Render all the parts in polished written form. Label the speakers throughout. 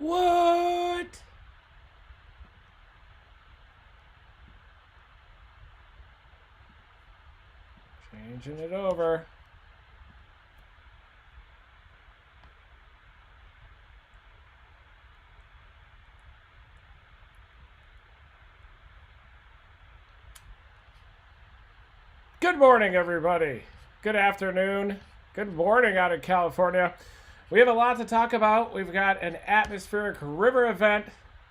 Speaker 1: What? Changing it over. Good morning, everybody. Good afternoon. Good morning out in California. We have a lot to talk about. We've got an atmospheric river event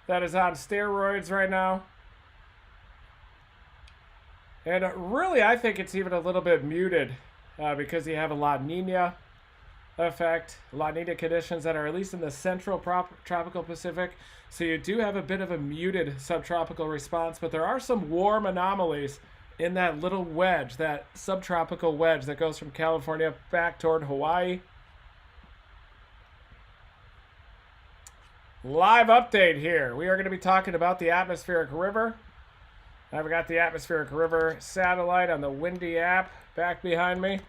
Speaker 1: that is on steroids right now. And really, I think it's even a little bit muted because you have a La Nina effect, La Nina conditions that are at least in the central tropical Pacific. So you do have a bit of a muted subtropical response, but there are some warm anomalies in that little wedge, that subtropical wedge that goes from California back toward Hawaii. Live update here. We are going to be talking about the atmospheric river. I've got the atmospheric river satellite on the Windy app back behind me.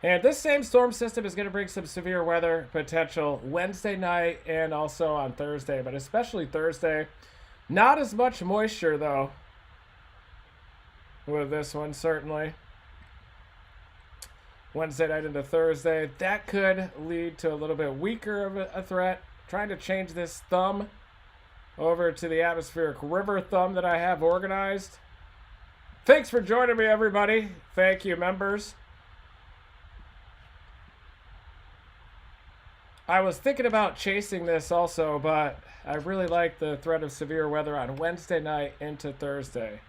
Speaker 1: And this same storm system is going to bring some severe weather potential Wednesday night and also on Thursday, but especially Thursday. Not as much moisture, though, with this one, certainly. Wednesday night into Thursday. That could lead to a little bit weaker of a threat. Trying to change this thumb over to the atmospheric river thumb that I have organized. Thanks for joining me, everybody. Thank you, members. I was thinking about chasing this also, but I really like the threat of severe weather on Wednesday night into Thursday.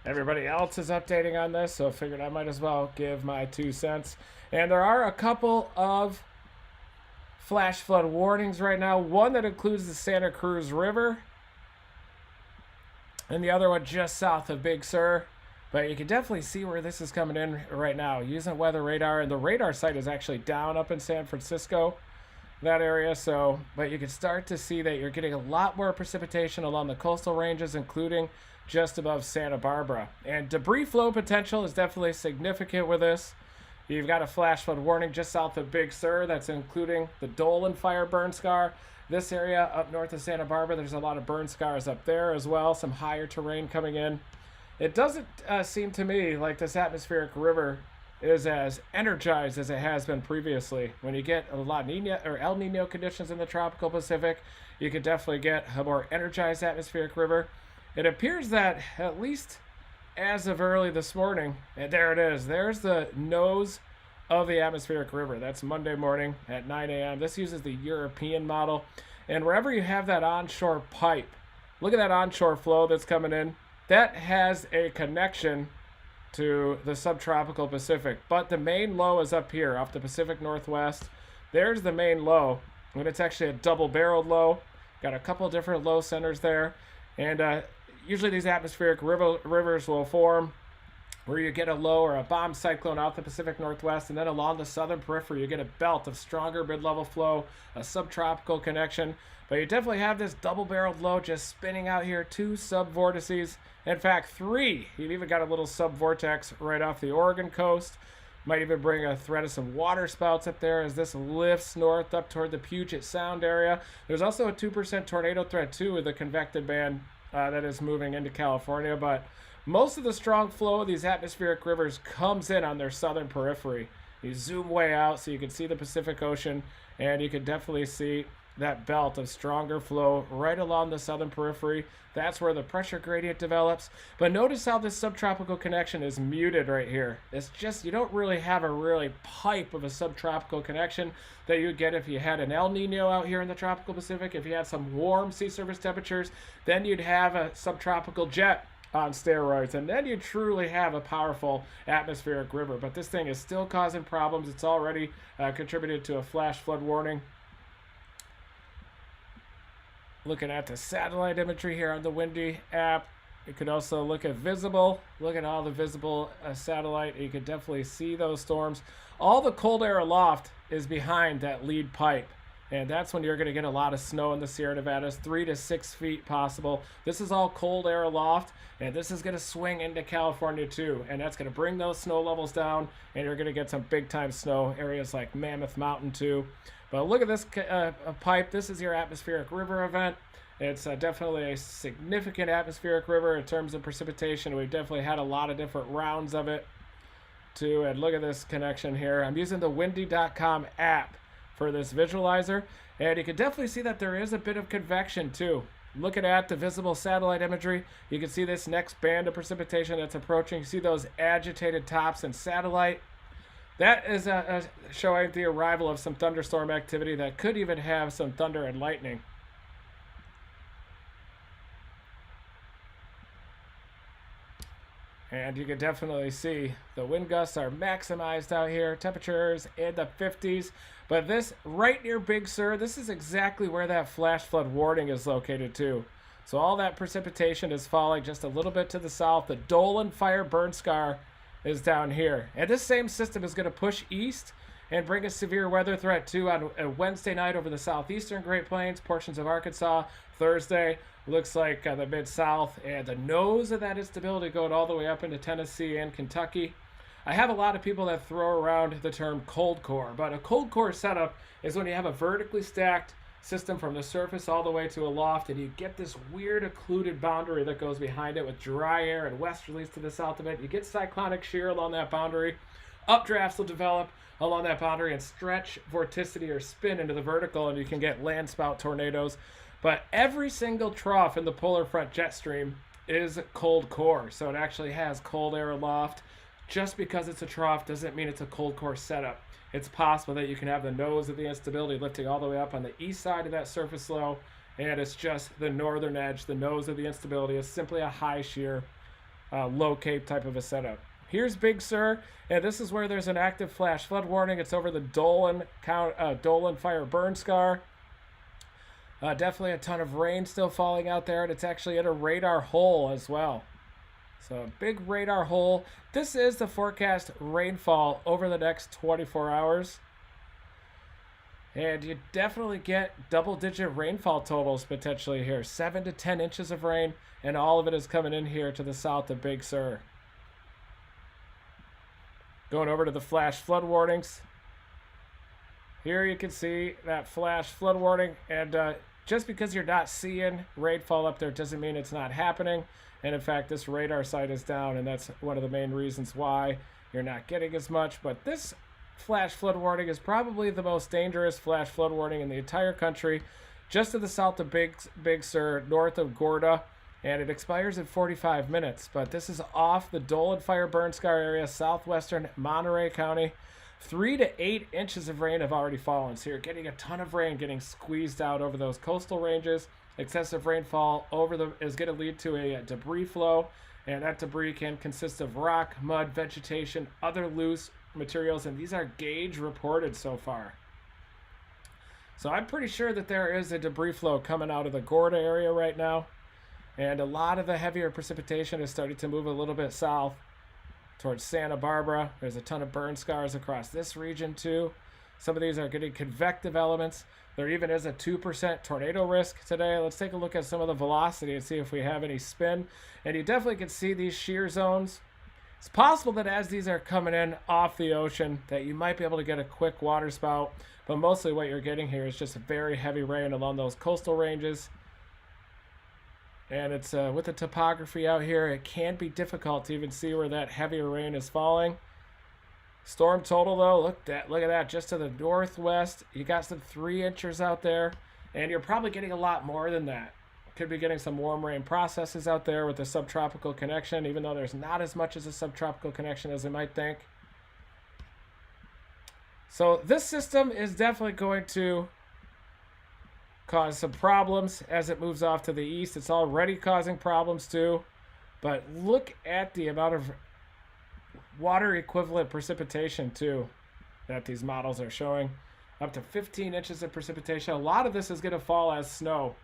Speaker 1: Everybody else is updating on this, so I figured I might as well give my 2 cents. And there are a couple of flash flood warnings right now. One that includes the Santa Cruz River, and the other one just south of Big Sur. But you can definitely see where this is coming in right now using weather radar. And the radar site is actually down up in San Francisco, that area. So, but you can start to see that you're getting a lot more precipitation along the coastal ranges, including just above Santa Barbara. And debris flow potential is definitely significant with this. You've got a flash flood warning just south of Big Sur that's including the Dolan fire burn scar. This area up north of Santa Barbara, there's a lot of burn scars up there as well, some higher terrain coming in. It doesn't seem to me like this atmospheric river is as energized as it has been previously. When you get a La Nina or El Nino conditions in the tropical Pacific, you could definitely get a more energized atmospheric river. It appears that, at least as of early this morning, and there it is, there's the nose of the atmospheric river. That's Monday morning at 9 a.m. This uses the European model. And wherever you have that onshore pipe, look at that onshore flow that's coming in. That has a connection to the subtropical Pacific. But the main low is up here off the Pacific Northwest. There's the main low, and it's actually a double-barreled low. Got a couple different low centers there. And usually these atmospheric rivers will form where you get a low or a bomb cyclone out the Pacific Northwest, and then along the southern periphery you get a belt of stronger mid-level flow, a subtropical connection. But you definitely have this double-barreled low just spinning out here, 2 subvortices. In fact, 3. You've even got a little subvortex right off the Oregon coast. Might even bring a threat of some water spouts up there as this lifts north up toward the Puget Sound area. There's also a 2% tornado threat too with the convective band that is moving into California. But most of the strong flow of these atmospheric rivers comes in on their southern periphery. You zoom way out so you can see the Pacific Ocean, and you can definitely see that belt of stronger flow right along the southern periphery. That's where the pressure gradient develops. But notice how this subtropical connection is muted right here. It's just, you don't really have a really pipe of a subtropical connection that you would get if you had an El Nino out here in the tropical Pacific. If you had some warm sea surface temperatures, then you'd have a subtropical jet on steroids, and then you truly have a powerful atmospheric river. But this thing is still causing problems. It's already contributed to a flash flood warning. Looking at the satellite imagery here on the Windy app, you could also look at visible. Look at all the visible satellite. You could definitely see those storms. All the cold air aloft is behind that lead pipe. And that's when you're going to get a lot of snow in the Sierra Nevadas, 3 to 6 feet possible. This is all cold air aloft, and this is going to swing into California too. And that's going to bring those snow levels down, and you're going to get some big time snow areas like Mammoth Mountain too. But look at this pipe. This is your atmospheric river event. It's definitely a significant atmospheric river in terms of precipitation. We've definitely had a lot of different rounds of it too. And look at this connection here. I'm using the windy.com app for this visualizer, and you can definitely see that there is a bit of convection too. Looking at the visible satellite imagery, you can see this next band of precipitation that's approaching. You see those agitated tops and satellite. That is showing the arrival of some thunderstorm activity that could even have some thunder and lightning. And you can definitely see the wind gusts are maximized out here. Temperatures in the 50s. But this, right near Big Sur, this is exactly where that flash flood warning is located too. So all that precipitation is falling just a little bit to the south. The Dolan fire burn scar is down here. And this same system is going to push east and bring a severe weather threat too on a Wednesday night over the southeastern Great Plains, portions of Arkansas. Thursday looks like the mid-south, and the nose of that instability going all the way up into Tennessee and Kentucky. I have a lot of people that throw around the term cold core, but a cold core setup is when you have a vertically stacked system from the surface all the way to a loft, and you get this weird occluded boundary that goes behind it with dry air and westerlies to the south of it. You get cyclonic shear along that boundary. Updrafts will develop along that boundary and stretch vorticity or spin into the vertical, and you can get land spout tornadoes. But every single trough in the polar front jet stream is cold core, so it actually has cold air aloft. Just because it's a trough doesn't mean it's a cold core setup. It's possible that you can have the nose of the instability lifting all the way up on the east side of that surface low, and it's just the northern edge. The nose of the instability is simply a high shear, low cape type of a setup. Here's Big Sur, and this is where there's an active flash flood warning. It's over the Dolan fire burn scar. Definitely a ton of rain still falling out there, and it's actually in a radar hole as well. So big radar hole. This is the forecast rainfall over the next 24 hours. And you definitely get double-digit rainfall totals potentially here. 7 to 10 inches of rain, and all of it is coming in here to the south of Big Sur. Going over to the flash flood warnings. Here you can see that flash flood warning, and just because you're not seeing rainfall up there doesn't mean it's not happening. And in fact, this radar site is down, and that's one of the main reasons why you're not getting as much. But this flash flood warning is probably the most dangerous flash flood warning in the entire country, just to the south of Big Sur, north of Gorda, and it expires in 45 minutes. But this is off the Dolan fire burn scar area, southwestern Monterey County. 3 to 8 inches of rain have already fallen, so you're getting a ton of rain getting squeezed out over those coastal ranges. Excessive rainfall is going to lead to a debris flow, and that debris can consist of rock, mud, vegetation, other loose materials, and these are gauge reported so far. So I'm pretty sure that there is a debris flow coming out of the Gorda area right now, and a lot of the heavier precipitation is starting to move a little bit south towards Santa Barbara. There's a ton of burn scars across this region too. Some of these are getting convective elements. There even is a 2% tornado risk today. Let's take a look at some of the velocity and see if we have any spin. And you definitely can see these shear zones. It's possible that as these are coming in off the ocean that you might be able to get a quick water spout, but mostly what you're getting here is just very heavy rain along those coastal ranges. And it's with the topography out here, it can be difficult to even see where that heavier rain is falling. Storm total though, look at that, just to the northwest, you got some 3 inches out there, and you're probably getting a lot more than that. Could be getting some warm rain processes out there with the subtropical connection, even though there's not as much as a subtropical connection as you might think. So this system is definitely going to cause some problems as it moves off to the east. It's already causing problems too, but look at the amount of water equivalent precipitation too that these models are showing. Up to 15 inches of precipitation. A lot of this is going to fall as snow.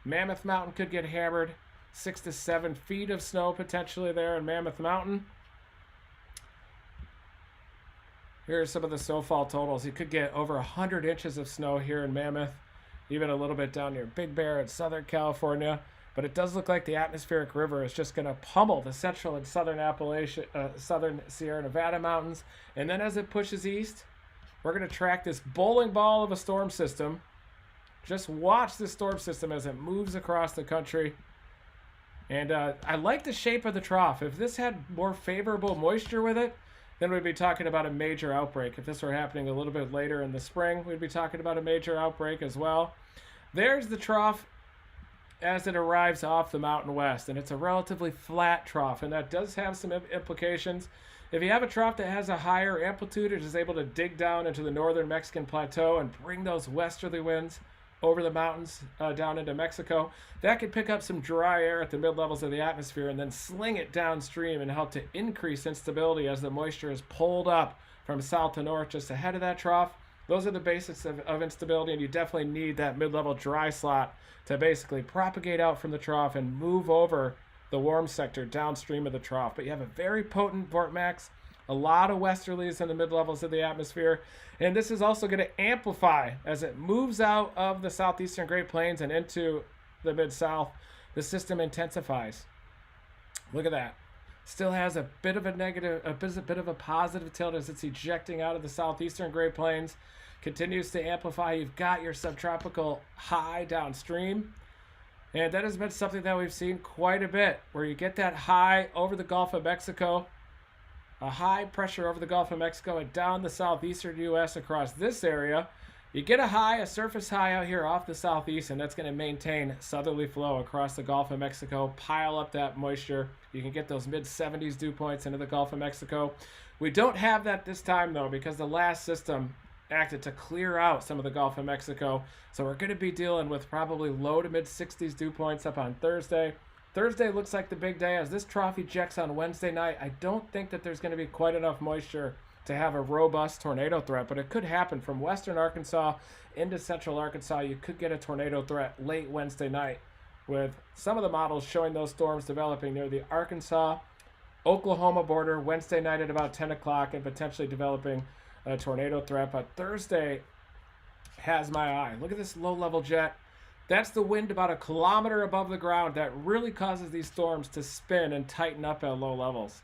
Speaker 1: Mammoth Mountain could get hammered. 6 to 7 feet of snow potentially there in Mammoth Mountain. Here are some of the snowfall totals. You could get over 100 inches of snow here in Mammoth, even a little bit down near Big Bear in Southern California. But it does look like the atmospheric river is just going to pummel the central and southern southern Sierra Nevada mountains. And then as it pushes east, we're going to track this bowling ball of a storm system. Just watch the storm system as it moves across the country. And I like the shape of the trough. If this had more favorable moisture with it, then we'd be talking about a major outbreak. If this were happening a little bit later in the spring, we'd be talking about a major outbreak as well. There's the trough as it arrives off the Mountain West, and it's a relatively flat trough, and that does have some implications. If you have a trough that has a higher amplitude, it is able to dig down into the northern Mexican plateau and bring those westerly winds over the mountains down into Mexico. That could pick up some dry air at the mid-levels of the atmosphere and then sling it downstream and help to increase instability as the moisture is pulled up from south to north just ahead of that trough. Those are the basics of instability, and you definitely need that mid-level dry slot to basically propagate out from the trough and move over the warm sector downstream of the trough. But you have a very potent vortex, a lot of westerlies in the mid-levels of the atmosphere, and this is also going to amplify as it moves out of the southeastern Great Plains and into the mid-south. The system intensifies. Look at that. Still has a bit of a negative, a bit of a positive tilt as it's ejecting out of the southeastern Great Plains. Continues to amplify. You've got your subtropical high downstream. And that has been something that we've seen quite a bit, where you get that high over the Gulf of Mexico, a high pressure over the Gulf of Mexico and down the southeastern U.S. across this area. You get a high, a surface high out here off the southeast, and that's going to maintain southerly flow across the Gulf of Mexico, pile up that moisture. You can get those mid-70s dew points into the Gulf of Mexico. We don't have that this time, though, because the last system acted to clear out some of the Gulf of Mexico. So we're going to be dealing with probably low to mid-60s dew points up on Thursday. Thursday looks like the big day as this trough ejects on Wednesday night. I don't think that there's going to be quite enough moisture to have a robust tornado threat, but it could happen from western Arkansas into central Arkansas. You could get a tornado threat late Wednesday night, with some of the models showing those storms developing near the Arkansas-Oklahoma border Wednesday night at about 10 o'clock and potentially developing a tornado threat. But Thursday has my eye. Look at this low-level jet. That's the wind about a kilometer above the ground that really causes these storms to spin and tighten up at low levels.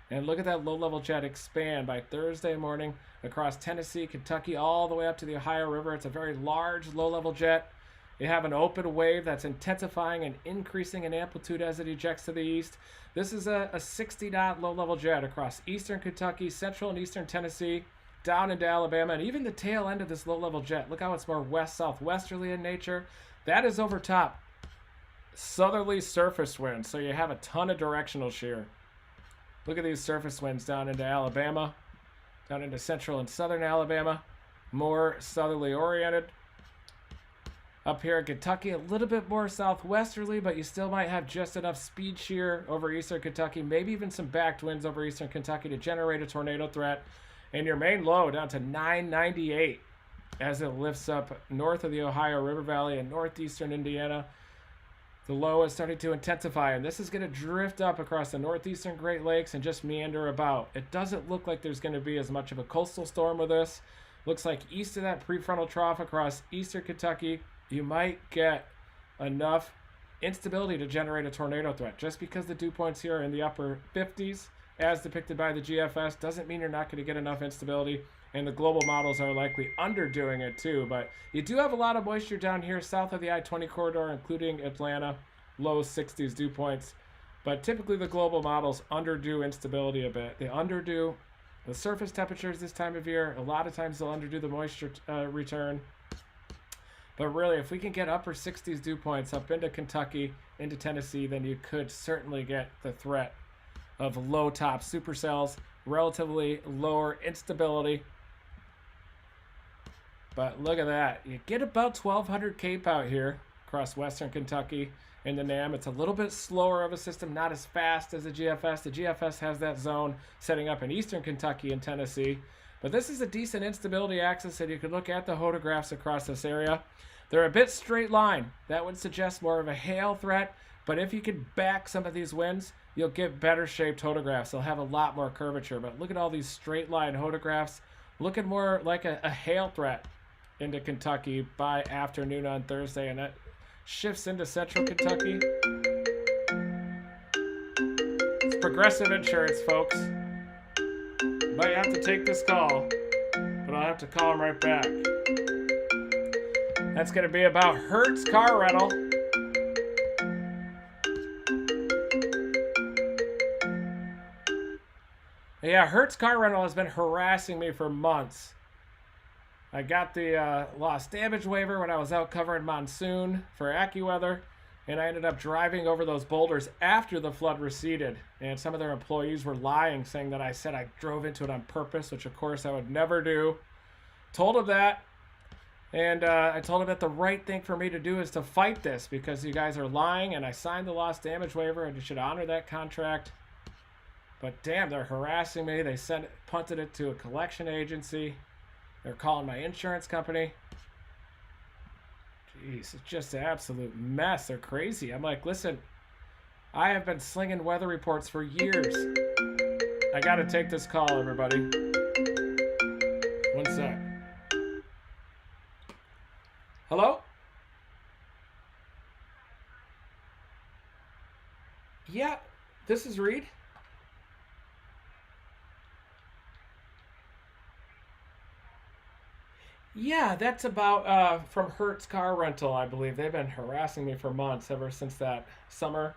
Speaker 1: And look at that low-level jet expand by Thursday morning across Tennessee, Kentucky, all the way up to the Ohio River. It's a very large low-level jet. You have an open wave that's intensifying and increasing in amplitude as it ejects to the east. This is a 60-knot low-level jet across eastern Kentucky, central and eastern Tennessee, down into Alabama, and even the tail end of this low-level jet. Look how it's more west-southwesterly in nature. That is over top southerly surface winds, so you have a ton of directional shear. Look at these surface winds down into Alabama, down into central and southern Alabama, more southerly oriented. Up here in Kentucky, a little bit more southwesterly, but you still might have just enough speed shear over eastern Kentucky, maybe even some backed winds over eastern Kentucky to generate a tornado threat. And your main low down to 998 as it lifts up north of the Ohio River Valley and northeastern Indiana. The low is starting to intensify, and this is going to drift up across the northeastern Great Lakes and just meander about. It doesn't look like there's going to be as much of a coastal storm with this. Looks like east of that prefrontal trough across eastern Kentucky, you might get enough instability to generate a tornado threat. Just because the dew points here are in the upper 50s, as depicted by the GFS, doesn't mean you're not going to get enough instability, and the global models are likely underdoing it too. But you do have a lot of moisture down here south of the I-20 corridor, including Atlanta, low 60s dew points. But typically the global models underdo instability a bit. They underdo the surface temperatures this time of year. A lot of times they'll underdo the moisture return. But really, if we can get upper 60s dew points up into Kentucky, into Tennessee, then you could certainly get the threat of low top supercells, relatively lower instability. But look at that. You get about 1,200 Cape out here across western Kentucky in the NAM. It's a little bit slower of a system, not as fast as the GFS. The GFS has that zone setting up in eastern Kentucky and Tennessee. But this is a decent instability axis, and you can look at the photographs across this area. They're a bit straight line. That would suggest more of a hail threat But if you can back some of these winds, you'll get better shaped photographs. They'll have a lot more curvature. But look at all these straight line photographs, looking more like a hail threat into Kentucky by afternoon on Thursday, and that shifts into central Kentucky. It's Progressive Insurance, folks. Might have to take this call, but I'll have to call him right back. That's going to be about Hertz Car Rental. Yeah, Hertz Car Rental has been harassing me for months. I got the lost damage waiver when I was out covering monsoon for AccuWeather, and I ended up driving over those boulders after the flood receded. And some of their employees were lying, saying that I said I drove into it on purpose, which of course I would never do. Told them that, and I told them that the right thing for me to do is to fight this because you guys are lying, and I signed the lost damage waiver, and you should honor that contract. But damn, they're harassing me. They punted it to a collection agency. They're calling my insurance company. Jeez, it's just an absolute mess. They're crazy. I'm like, listen, I have been slinging weather reports for years. I got to take this call, everybody. One sec. Hello? Yeah, this is Reed. Yeah, that's about from Hertz Car Rental, I believe. They've been harassing me for months, ever since that summer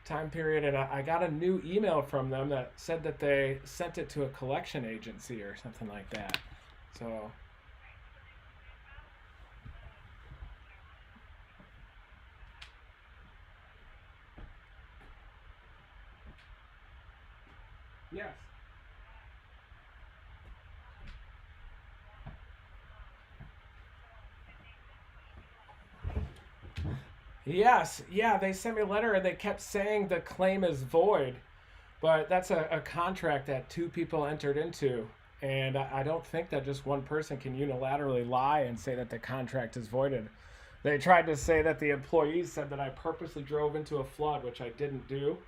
Speaker 1: time period. And I got a new email from them that said that they sent it to a collection agency or something like that. So, yes. Yes, yeah, they sent me a letter and they kept saying the claim is void, but that's a contract that two people entered into. And I don't think that just one person can unilaterally lie and say that the contract is voided. They tried to say that the employees said that I purposely drove into a flood, which I didn't do.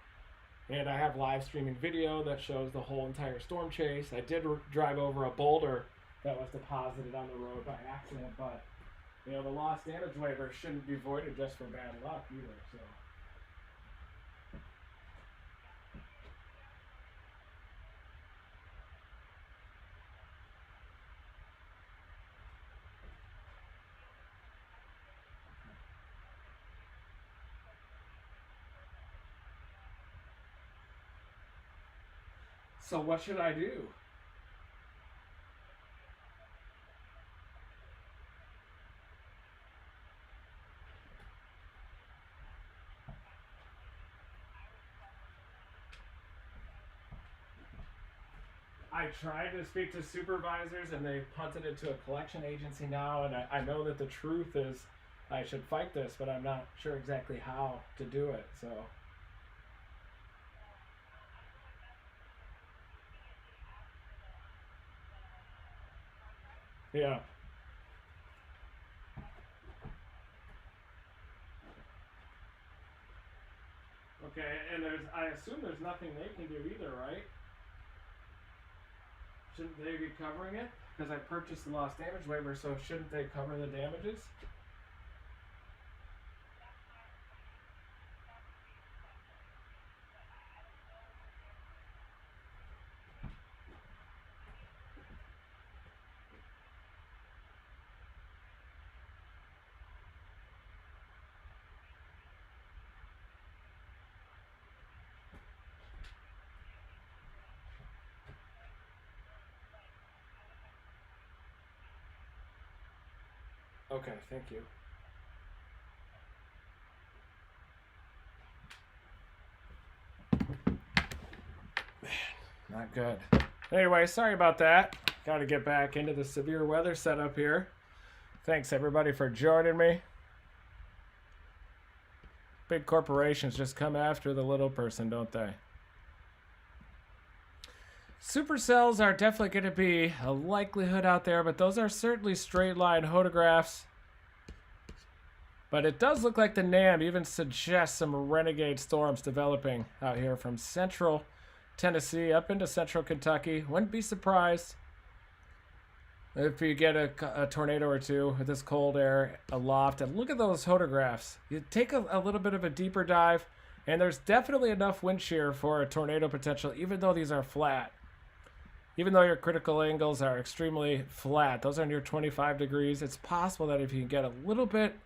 Speaker 1: And I have live streaming video that shows the whole entire storm chase. I did drive over a boulder that was deposited on the road by accident, but the lost damage waiver shouldn't be voided just for bad luck either. So, so what should I do? I tried to speak to supervisors and they punted it to a collection agency now, and I know that the truth is I should fight this, but I'm not sure exactly how to do it. So, yeah. Okay, and I assume there's nothing they can do either, right? Shouldn't they be covering it? Because I purchased the lost damage waiver, so shouldn't they cover the damages? Okay, thank you. Not good. Anyway, sorry about that. Got to get back into the severe weather setup here. Thanks everybody for joining me. Big corporations just come after the little person, don't they? Supercells are definitely going to be a likelihood out there, but those are certainly straight line photographs. But it does look like the NAM even suggests some renegade storms developing out here from central Tennessee up into central Kentucky. Wouldn't be surprised if you get a tornado or two with this cold air aloft. And look at those photographs. You take a little bit of a deeper dive, and there's definitely enough wind shear for a tornado potential, even though these are flat. Even though your critical angles are extremely flat, those are near 25 degrees, it's possible that if you can get a little bit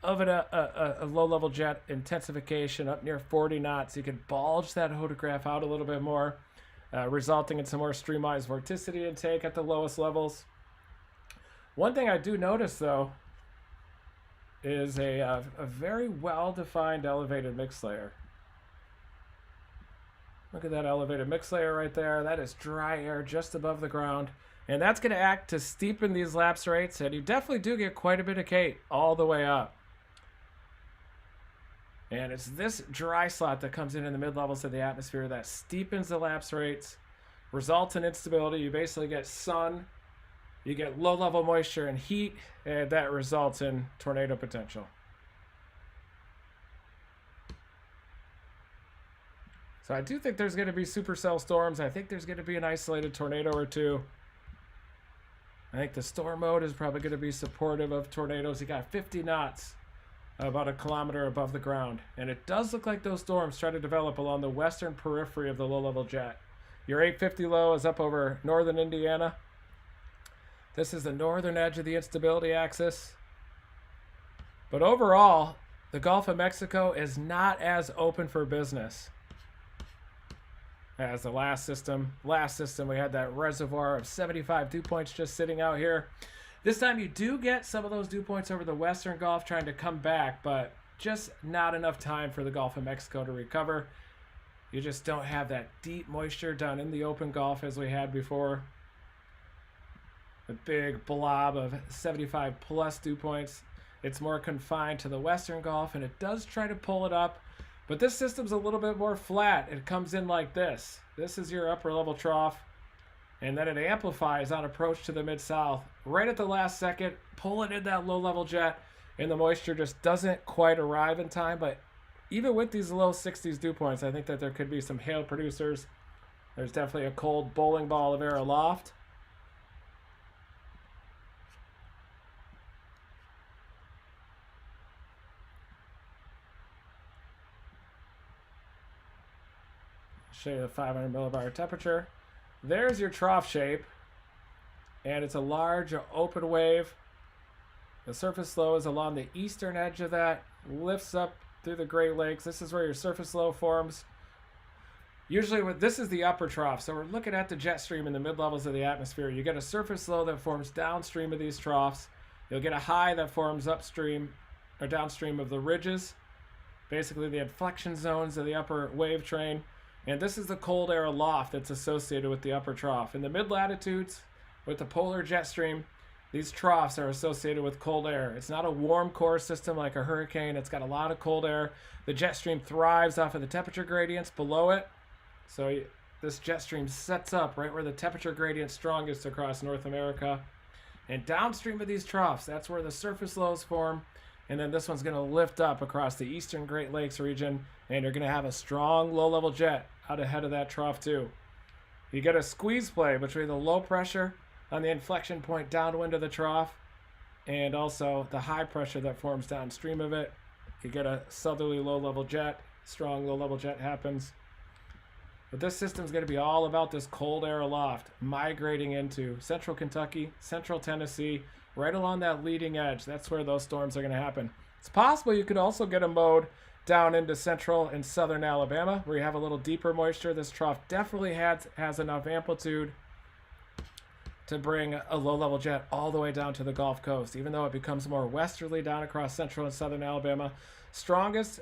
Speaker 1: of a low-level jet intensification up near 40 knots, you can bulge that photograph out a little bit more, resulting in some more streamlined vorticity intake at the lowest levels. One thing I do notice, though, is a very well-defined elevated mix layer. Look at that elevated mix layer right there. That is dry air just above the ground. And that's going to act to steepen these lapse rates, and you definitely do get quite a bit of Kate all the way up. And it's this dry slot that comes in the mid-levels of the atmosphere that steepens the lapse rates, results in instability. You basically get sun, you get low-level moisture and heat, and that results in tornado potential. So I do think there's going to be supercell storms. I think there's going to be an isolated tornado or two. I think the storm mode is probably going to be supportive of tornadoes. You got 50 knots, about a kilometer above the ground. And it does look like those storms try to develop along the western periphery of the low-level jet. Your 850 low is up over northern Indiana. This is the northern edge of the instability axis. But overall, the Gulf of Mexico is not as open for business as the last system. Last system, we had that reservoir of 75 dew points just sitting out here. This time you do get some of those dew points over the western Gulf trying to come back, but just not enough time for the Gulf of Mexico to recover. You just don't have that deep moisture down in the open Gulf as we had before. A big blob of 75 plus dew points. It's more confined to the western Gulf, and it does try to pull it up. But this system's a little bit more flat. It comes in like this. This is your upper level trough. And then it amplifies on approach to the mid-south. Right at the last second, pulling in that low-level jet. And the moisture just doesn't quite arrive in time. But even with these low 60s dew points, I think that there could be some hail producers. There's definitely a cold bowling ball of air aloft. Show you the 500 millibar temperature. There's your trough shape, and it's a large open wave. The surface low is along the eastern edge of that, lifts up through the Great Lakes. This is where your surface low forms. Usually this is the upper trough, so we're looking at the jet stream in the mid-levels of the atmosphere. You get a surface low that forms downstream of these troughs. You'll get a high that forms upstream or downstream of the ridges, basically the inflection zones of the upper wave train. And this is the cold air aloft that's associated with the upper trough. In the mid-latitudes, with the polar jet stream, these troughs are associated with cold air. It's not a warm core system like a hurricane. It's got a lot of cold air. The jet stream thrives off of the temperature gradients below it. So this jet stream sets up right where the temperature gradient's strongest across North America. And downstream of these troughs, that's where the surface lows form. And then this one's going to lift up across the eastern Great Lakes region, and you're going to have a strong low-level jet out ahead of that trough too. You get a squeeze play between the low pressure on the inflection point downwind of the trough and also the high pressure that forms downstream of it. You get a southerly low-level jet, strong low-level jet happens. But this system's going to be all about this cold air aloft, migrating into central Kentucky, central Tennessee, right along that leading edge. That's where those storms are going to happen. It's possible you could also get a mode down into central and southern Alabama where you have a little deeper moisture. This trough definitely has enough amplitude to bring a low-level jet all the way down to the Gulf Coast, even though it becomes more westerly down across central and southern Alabama. Strongest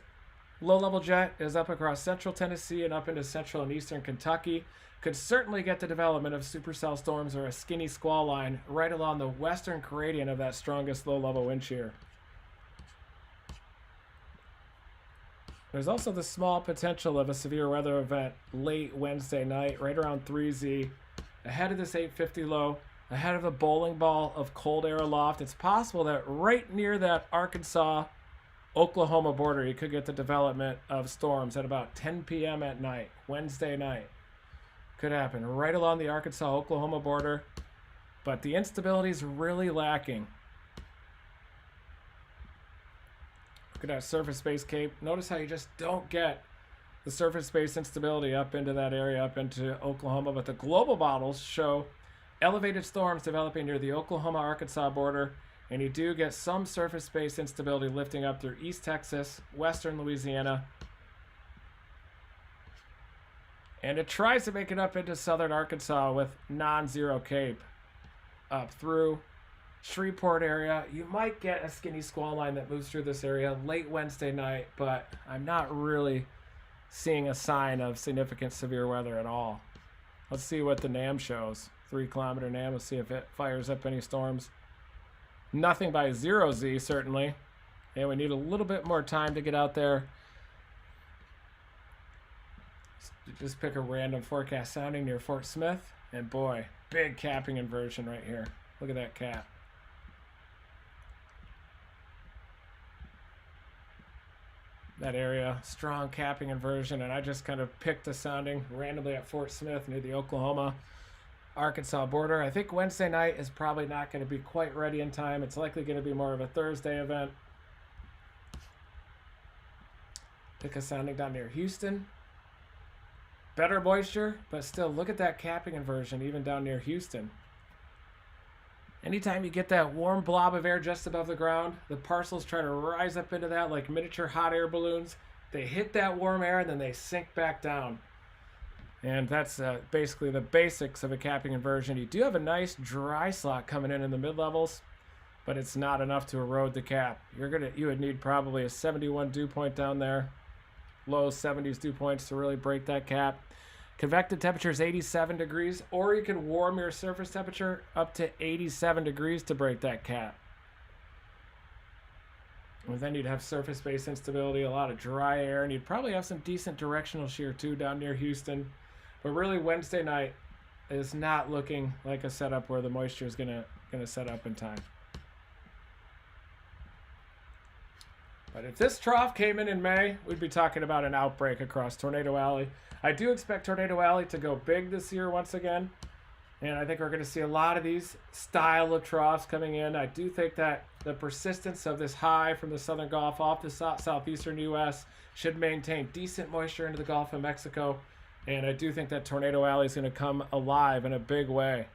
Speaker 1: low-level jet is up across central Tennessee and up into central and eastern Kentucky. Could certainly get the development of supercell storms or a skinny squall line right along the western gradient of that strongest low-level wind shear. There's also the small potential of a severe weather event late Wednesday night, right around 3Z, ahead of this 850 low, ahead of a bowling ball of cold air aloft. It's possible that right near that Arkansas Oklahoma border, you could get the development of storms at about 10 p.m. at night, Wednesday night. Could happen right along the Arkansas-Oklahoma border, but the instability is really lacking. Look at that surface-based cape. Notice how you just don't get the surface-based instability up into that area, up into Oklahoma, but the global models show elevated storms developing near the Oklahoma-Arkansas border, and you do get some surface-based instability lifting up through East Texas, western Louisiana, and it tries to make it up into southern Arkansas with non-zero cape up through Shreveport area. You might get a skinny squall line that moves through this area late Wednesday night, but I'm not really seeing a sign of significant severe weather at all. Let's see what the NAM shows. 3-kilometer NAM. Let's see if it fires up any storms. Nothing by 0Z, certainly. And we need a little bit more time to get out there. Just pick a random forecast sounding near Fort Smith. And boy, big capping inversion right here. Look at that cap. That area, strong capping inversion, and I just kind of picked a sounding randomly at Fort Smith near the Oklahoma-Arkansas border. I think Wednesday night is probably not going to be quite ready in time. It's likely going to be more of a Thursday event. Pick a sounding down near Houston. Better moisture, but still look at that capping inversion even down near Houston. Anytime you get that warm blob of air just above the ground, the parcels try to rise up into that like miniature hot air balloons. They hit that warm air and then they sink back down. And that's basically the basics of a capping inversion. You do have a nice dry slot coming in the mid-levels, but it's not enough to erode the cap. You would need probably a 71 dew point down there, low 70s dew points to really break that cap. Convective temperature is 87 degrees, or you can warm your surface temperature up to 87 degrees to break that cap. And then you'd have surface-based instability, a lot of dry air, and you'd probably have some decent directional shear too down near Houston. But really, Wednesday night is not looking like a setup where the moisture is gonna set up in time. But if this trough came in May, we'd be talking about an outbreak across Tornado Alley. I do expect Tornado Alley to go big this year once again. And I think we're going to see a lot of these style of troughs coming in. I do think that the persistence of this high from the southern Gulf off the southeastern U.S. should maintain decent moisture into the Gulf of Mexico. And I do think that Tornado Alley is going to come alive in a big way.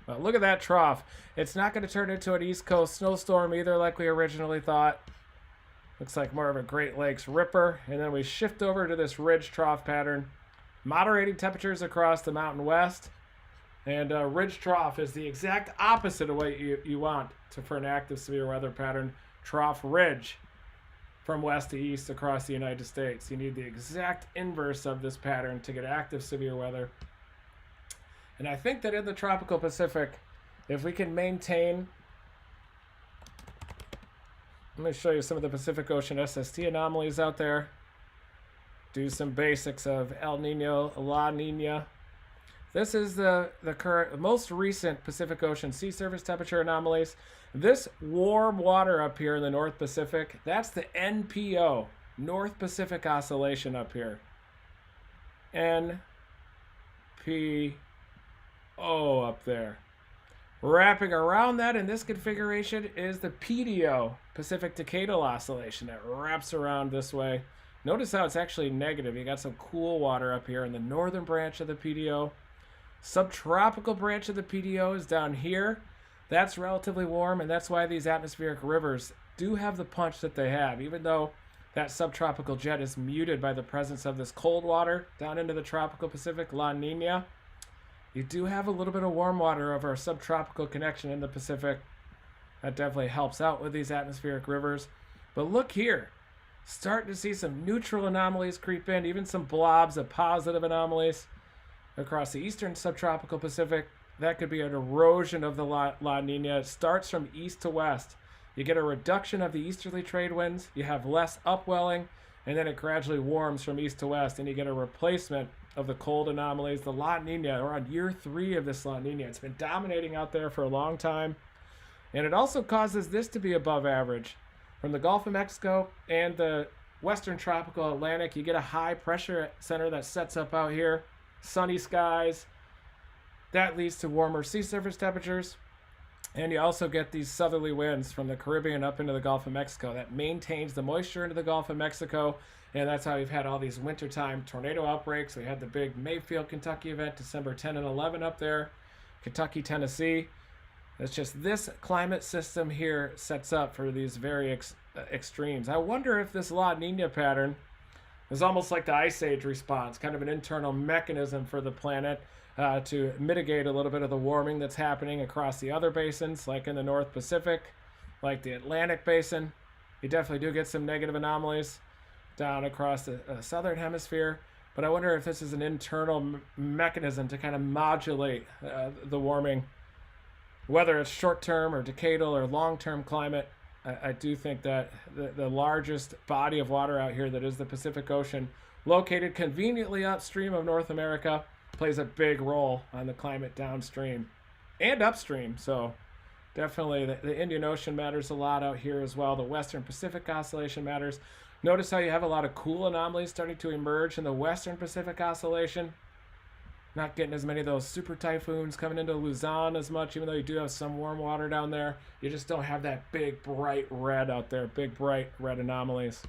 Speaker 1: But look at that trough. It's not going to turn into an East Coast snowstorm either like we originally thought. Looks like more of a Great Lakes ripper. And then we shift over to this ridge trough pattern. Moderating temperatures across the Mountain West. And ridge trough is the exact opposite of what you want for an active severe weather pattern. Trough ridge from west to east across the United States. You need the exact inverse of this pattern to get active severe weather. And I think that in the tropical Pacific, if we can maintain... Let me show you some of the Pacific Ocean SST anomalies out there. Do some basics of El Nino, La Nina. This is the most recent Pacific Ocean sea surface temperature anomalies. This warm water up here in the North Pacific, that's the NPO, North Pacific Oscillation up here. NPO up there. Wrapping around that in this configuration is the PDO, Pacific Decadal Oscillation, that wraps around this way. Notice how it's actually negative. You got some cool water up here in the northern branch of the PDO. Subtropical branch of the PDO is down here. That's relatively warm, and that's why these atmospheric rivers do have the punch that they have, even though that subtropical jet is muted by the presence of this cold water down into the tropical Pacific, La Nina. You do have a little bit of warm water over a subtropical connection in the Pacific. That definitely helps out with these atmospheric rivers. But look here. Starting to see some neutral anomalies creep in, even some blobs of positive anomalies across the eastern subtropical Pacific. That could be an erosion of the La Nina. It starts from east to west. You get a reduction of the easterly trade winds. You have less upwelling, and then it gradually warms from east to west, and you get a replacement of the cold anomalies. The La Nina, we're on year 3 of this La Nina. It's been dominating out there for a long time, and it also causes this to be above average. From the Gulf of Mexico and the western tropical Atlantic, you get a high pressure center that sets up out here. Sunny skies. That leads to warmer sea surface temperatures. And you also get these southerly winds from the Caribbean up into the Gulf of Mexico that maintains the moisture into the Gulf of Mexico. And that's how we've had all these wintertime tornado outbreaks. We had the big Mayfield, Kentucky event, December 10 and 11 up there, Kentucky, Tennessee. It's just this climate system here sets up for these very extremes. I wonder if this La Nina pattern is almost like the Ice Age response, kind of an internal mechanism for the planet to mitigate a little bit of the warming that's happening across the other basins, like in the North Pacific, like the Atlantic Basin. You definitely do get some negative anomalies down across the southern hemisphere. But I wonder if this is an internal mechanism to kind of modulate the warming, whether it's short-term or decadal or long-term climate. I do think that the largest body of water out here that is the Pacific Ocean, located conveniently upstream of North America, plays a big role on the climate downstream and upstream. So definitely the Indian Ocean matters a lot out here as well. The Western Pacific Oscillation matters. Notice how you have a lot of cool anomalies starting to emerge in the Western Pacific Oscillation. Not getting as many of those super typhoons coming into Luzon as much, even though you do have some warm water down there. You just don't have that big bright red out there, big bright red anomalies.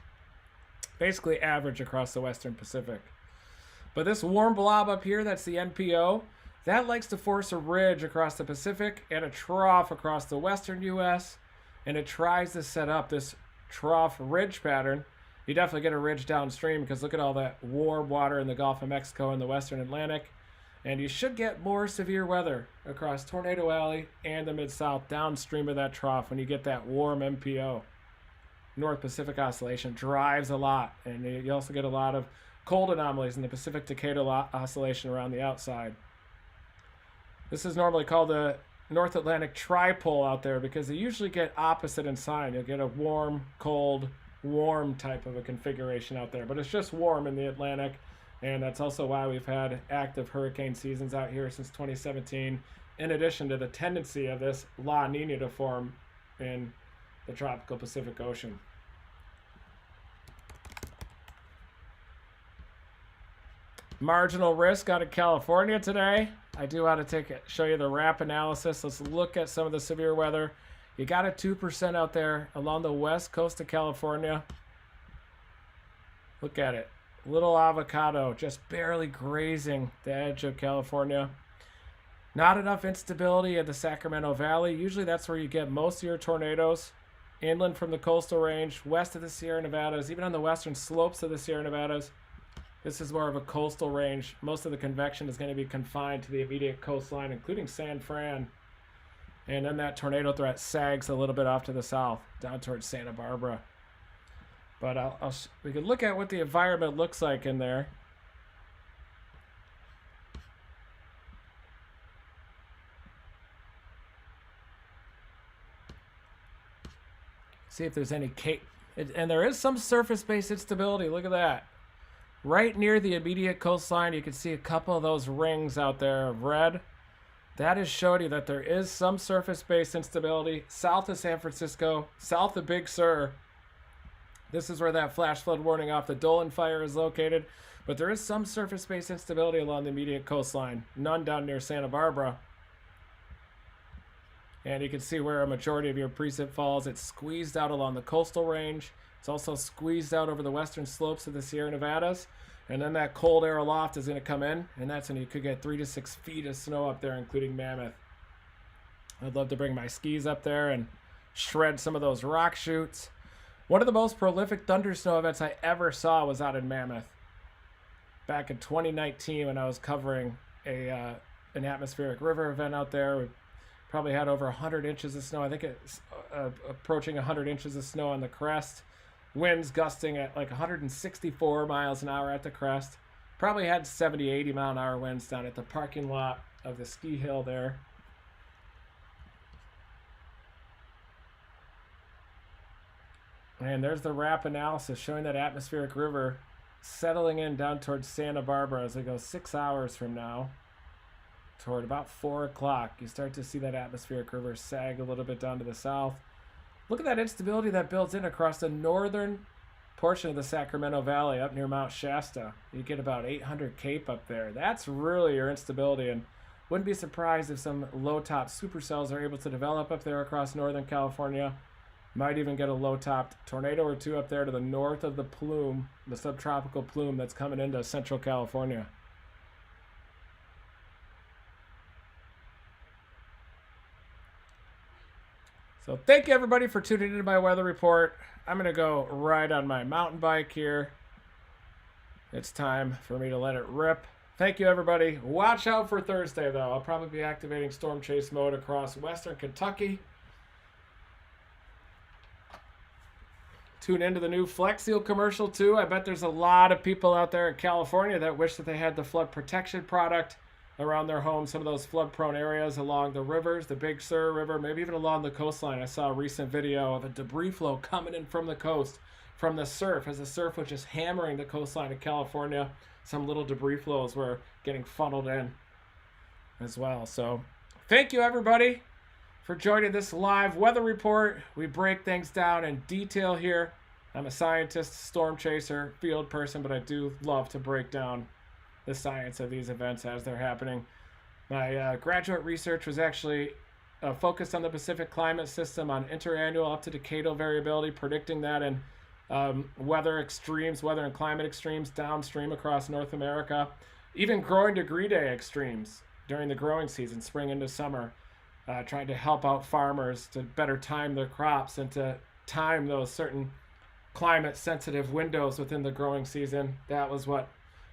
Speaker 1: Basically average across the Western Pacific. But this warm blob up here, that's the NPO, that likes to force a ridge across the Pacific and a trough across the western U.S. And it tries to set up this trough ridge pattern. You definitely get a ridge downstream because look at all that warm water in the Gulf of Mexico and the western Atlantic. And you should get more severe weather across Tornado Alley and the Mid-South downstream of that trough when you get that warm NPO. North Pacific Oscillation drives a lot. And you also get a lot of cold anomalies in the Pacific Decadal Oscillation around the outside. This is normally called the North Atlantic Tripole out there because they usually get opposite in sign. You'll get a warm, cold, warm type of a configuration out there. But it's just warm in the Atlantic. And that's also why we've had active hurricane seasons out here since 2017, in addition to the tendency of this La Nina to form in the tropical Pacific Ocean. Marginal risk out of California today. I do want to show you the RAP analysis. Let's look at some of the severe weather. You got a 2% out there along the west coast of California. Look at it. Little avocado just barely grazing the edge of California. Not enough instability in the Sacramento Valley. Usually that's where you get most of your tornadoes. Inland from the coastal range, west of the Sierra Nevadas, even on the western slopes of the Sierra Nevadas. This is more of a coastal range. Most of the convection is going to be confined to the immediate coastline, including San Fran. And then that tornado threat sags a little bit off to the south, down towards Santa Barbara. But we can look at what the environment looks like in there. See if there's any and there is some surface-based instability. Look at that. Right near the immediate coastline, you can see a couple of those rings out there of red. That is showing you that there is some surface-based instability south of San Francisco, south of Big Sur. This is where that flash flood warning off the Dolan fire is located. But there is some surface-based instability along the immediate coastline. None down near Santa Barbara. And you can see where a majority of your precip falls. It's squeezed out along the coastal range. It's also squeezed out over the western slopes of the Sierra Nevadas. And then that cold air aloft is going to come in. And that's when you could get 3 to 6 feet of snow up there, including Mammoth. I'd love to bring my skis up there and shred some of those rock chutes. One of the most prolific thunder snow events I ever saw was out in Mammoth. Back in 2019 when I was covering an atmospheric river event out there. We probably had over 100 inches of snow. I think it's approaching 100 inches of snow on the crest. Winds gusting at like 164 miles an hour at the crest. Probably had 70, 80 mile an hour winds down at the parking lot of the ski hill there. And there's the RAP analysis showing that atmospheric river settling in down towards Santa Barbara as we go 6 hours from now. Toward about 4 o'clock, you start to see that atmospheric river sag a little bit down to the south. Look at that instability that builds in across the northern portion of the Sacramento Valley up near Mount Shasta. You get about 800 CAPE up there. That's really your instability, and wouldn't be surprised if some low-top supercells are able to develop up there across Northern California. Might even get a low-topped tornado or two up there to the north of the plume, the subtropical plume that's coming into Central California. So thank you everybody for tuning into my weather report. I'm going to go ride on my mountain bike here. It's time for me to let it rip. Thank you everybody. Watch out for Thursday though. I'll probably be activating storm chase mode across western Kentucky. Tune into the new Flex Seal commercial too. I bet there's a lot of people out there in California that wish that they had the flood protection product around their homes, some of those flood-prone areas along the rivers, the Big Sur River, maybe even along the coastline. I saw a recent video of a debris flow coming in from the coast, from the surf, as the surf was just hammering the coastline of California. Some little debris flows were getting funneled in as well. So thank you, everybody, for joining this live weather report. We break things down in detail here. I'm a scientist, storm chaser, field person, but I do love to break down the science of these events as they're happening. My graduate research was actually focused on the Pacific climate system, on interannual up to decadal variability, predicting that in weather extremes, weather and climate extremes downstream across North America, even growing degree day extremes during the growing season, spring into summer, trying to help out farmers to better time their crops and to time those certain climate sensitive windows within the growing season. That was what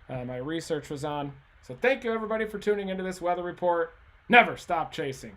Speaker 1: my research was on. So thank you everybody for tuning into this weather report. Never stop chasing.